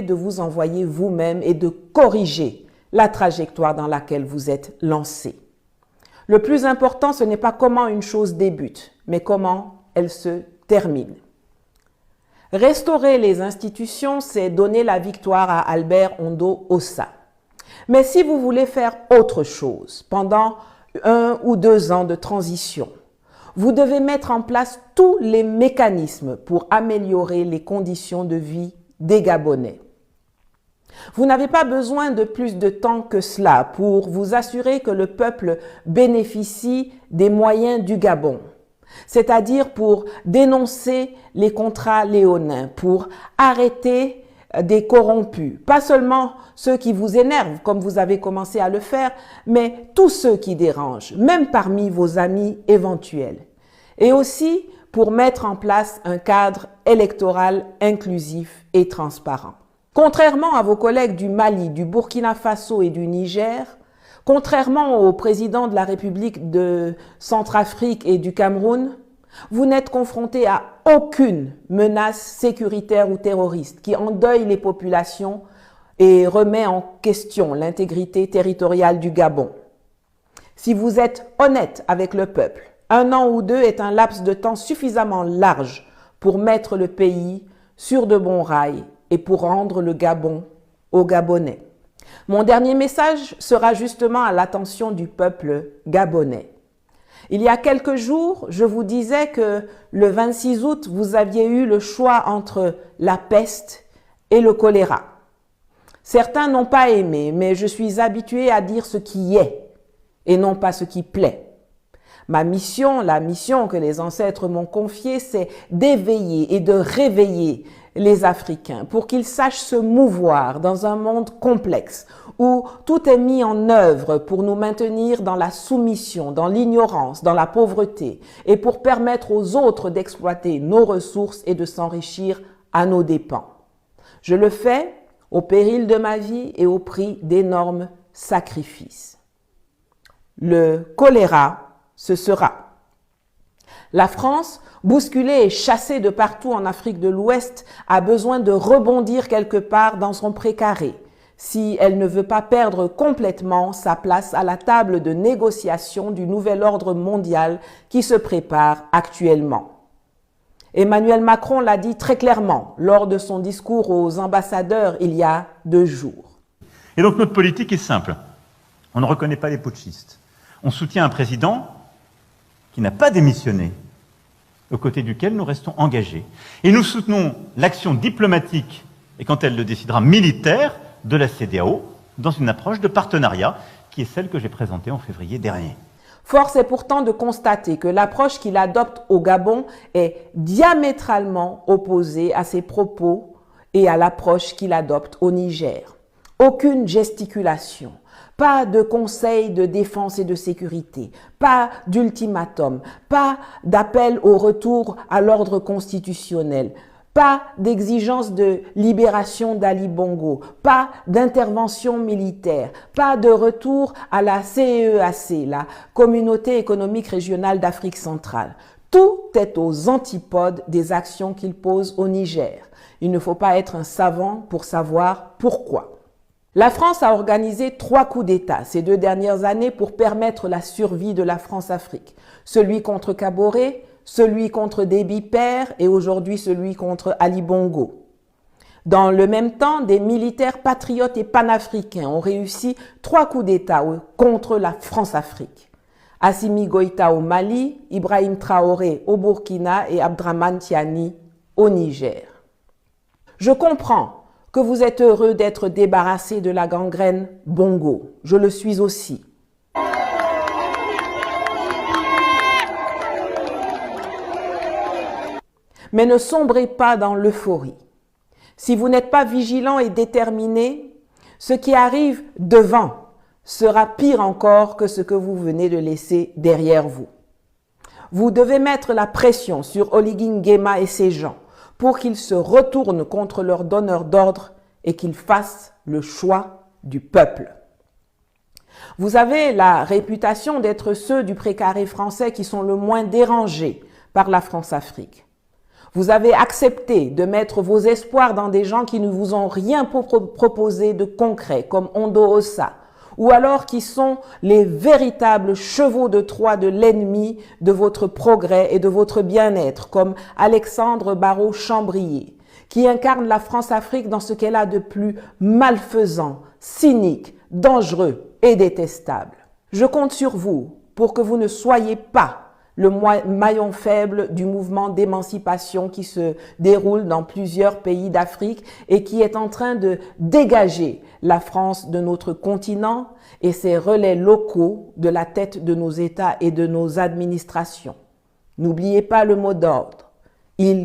de vous envoyer vous-même et de corriger la trajectoire dans laquelle vous êtes lancé. Le plus important, ce n'est pas comment une chose débute, mais comment elle se termine. Restaurer les institutions, c'est donner la victoire à Albert Ondo Ossa. Mais si vous voulez faire autre chose pendant 1 ou 2 ans de transition, vous devez mettre en place tous les mécanismes pour améliorer les conditions de vie des Gabonais. Vous n'avez pas besoin de plus de temps que cela pour vous assurer que le peuple bénéficie des moyens du Gabon, c'est-à-dire pour dénoncer les contrats léonins, pour arrêter des corrompus, pas seulement ceux qui vous énervent comme vous avez commencé à le faire, mais tous ceux qui dérangent, même parmi vos amis éventuels. Et aussi pour mettre en place un cadre électoral inclusif et transparent. Contrairement à vos collègues du Mali, du Burkina Faso et du Niger, contrairement au président de la République de Centrafrique et du Cameroun, vous n'êtes confronté à aucune menace sécuritaire ou terroriste qui endeuille les populations et remet en question l'intégrité territoriale du Gabon. Si vous êtes honnête avec le peuple, 1 an ou 2 est un laps de temps suffisamment large pour mettre le pays sur de bons rails et pour rendre le Gabon aux Gabonais. Mon dernier message sera justement à l'attention du peuple gabonais. Il y a quelques jours, je vous disais que le 26 août, vous aviez eu le choix entre la peste et le choléra. Certains n'ont pas aimé, mais je suis habituée à dire ce qui est et non pas ce qui plaît. Ma mission, la mission que les ancêtres m'ont confiée, c'est d'éveiller et de réveiller les Africains pour qu'ils sachent se mouvoir dans un monde complexe où tout est mis en œuvre pour nous maintenir dans la soumission, dans l'ignorance, dans la pauvreté et pour permettre aux autres d'exploiter nos ressources et de s'enrichir à nos dépens. Je le fais au péril de ma vie et au prix d'énormes sacrifices. Le choléra, ce sera. La France, bousculée et chassée de partout en Afrique de l'Ouest, a besoin de rebondir quelque part dans son précaré si elle ne veut pas perdre complètement sa place à la table de négociation du nouvel ordre mondial qui se prépare actuellement. Emmanuel Macron l'a dit très clairement lors de son discours aux ambassadeurs il y a 2 jours. Et donc notre politique est simple. On ne reconnaît pas les putschistes. On soutient un président qui n'a pas démissionné, aux côtés duquel nous restons engagés. Et nous soutenons l'action diplomatique, et quand elle le décidera, militaire, de la CEDEAO, dans une approche de partenariat, qui est celle que j'ai présentée en février dernier. Force est pourtant de constater que l'approche qu'il adopte au Gabon est diamétralement opposée à ses propos et à l'approche qu'il adopte au Niger. Aucune gesticulation. Pas de conseil de défense et de sécurité, pas d'ultimatum, pas d'appel au retour à l'ordre constitutionnel, pas d'exigence de libération d'Ali Bongo, pas d'intervention militaire, pas de retour à la CEAC, la Communauté économique régionale d'Afrique centrale. Tout est aux antipodes des actions qu'il pose au Niger. Il ne faut pas être un savant pour savoir pourquoi. La France a organisé 3 coups d'État ces 2 dernières années pour permettre la survie de la France-Afrique. Celui contre Kaboré, celui contre Déby Père et aujourd'hui celui contre Ali Bongo. Dans le même temps, des militaires patriotes et panafricains ont réussi 3 coups d'État contre la France-Afrique. Assimi Goïta au Mali, Ibrahim Traoré au Burkina et Abdraman Tiani au Niger. Je comprends que vous êtes heureux d'être débarrassé de la gangrène Bongo. Je le suis aussi. Mais ne sombrez pas dans l'euphorie. Si vous n'êtes pas vigilant et déterminé, ce qui arrive devant sera pire encore que ce que vous venez de laisser derrière vous. Vous devez mettre la pression sur Oligui Nguema et ses gens pour qu'ils se retournent contre leurs donneurs d'ordre et qu'ils fassent le choix du peuple. Vous avez la réputation d'être ceux du précaré français qui sont le moins dérangés par la France-Afrique. Vous avez accepté de mettre vos espoirs dans des gens qui ne vous ont rien proposé de concret, comme Ondo Ossa, ou alors qui sont les véritables chevaux de Troie de l'ennemi de votre progrès et de votre bien-être, comme Alexandre Barrault-Chambrier, qui incarne la France-Afrique dans ce qu'elle a de plus malfaisant, cynique, dangereux et détestable. Je compte sur vous pour que vous ne soyez pas le maillon faible du mouvement d'émancipation qui se déroule dans plusieurs pays d'Afrique et qui est en train de dégager la France de notre continent et ses relais locaux de la tête de nos États et de nos administrations. N'oubliez pas le mot d'ordre.